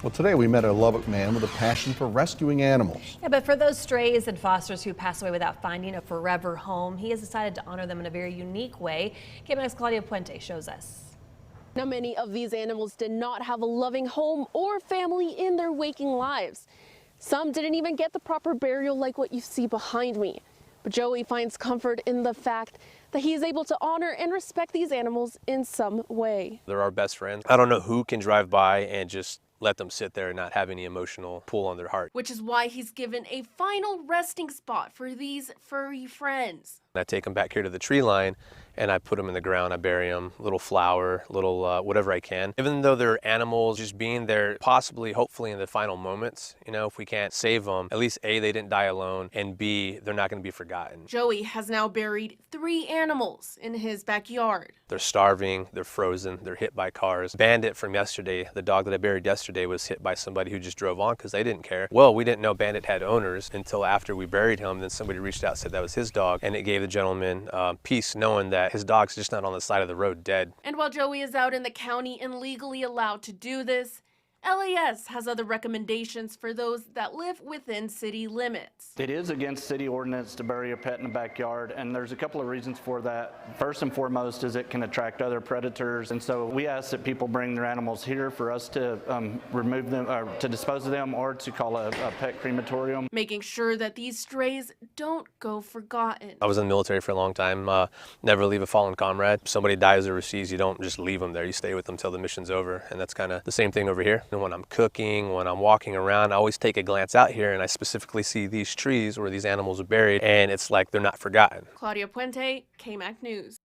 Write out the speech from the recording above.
Well, today we met a Lubbock man with a passion for rescuing animals. Yeah, but for those strays and fosters who pass away without finding a forever home, he has decided to honor them in a very unique way. KAMC's Claudia Puente shows us. Now, many of these animals did not have a loving home or family in their waking lives. Some didn't even get the proper burial like what you see behind me. But Joey finds comfort in the fact that he is able to honor and respect these animals in some way. They're our best friends. I don't know who can drive by and just let them sit there and not have any emotional pull on their heart. Which is why he's given a final resting spot for these furry friends. I take them back here to the tree line and I put them in the ground. I bury them, little flower, little whatever I can. Even though they're animals, just being there, possibly, hopefully in the final moments, you know, if we can't save them, at least A, they didn't die alone, and B, they're not going to be forgotten. Joey has now buried 3 animals in his backyard. They're starving, they're frozen, they're hit by cars. Bandit from yesterday, the dog that I buried yesterday, was hit by somebody who just drove on because they didn't care. Well, we didn't know Bandit had owners until after we buried him. Then somebody reached out and said that was his dog, and it gave the gentleman peace knowing that his dog's just not on the side of the road dead. And while Joey is out in the county and legally allowed to do this, LAS has other recommendations for those that live within city limits. It is against city ordinance to bury a pet in the backyard, and there's a couple of reasons for that. First and foremost is it can attract other predators, and so we ask that people bring their animals here for us to remove them, or to dispose of them, or to call a pet crematorium. Making sure that these strays don't go forgotten. I was in the military for a long time. Never leave a fallen comrade. If somebody dies overseas, you don't just leave them there. You stay with them till the mission's over, and that's kind of the same thing over here. And when I'm cooking, when I'm walking around, I always take a glance out here and I specifically see these trees where these animals are buried, and it's like they're not forgotten. Claudia Puente, KAMC News.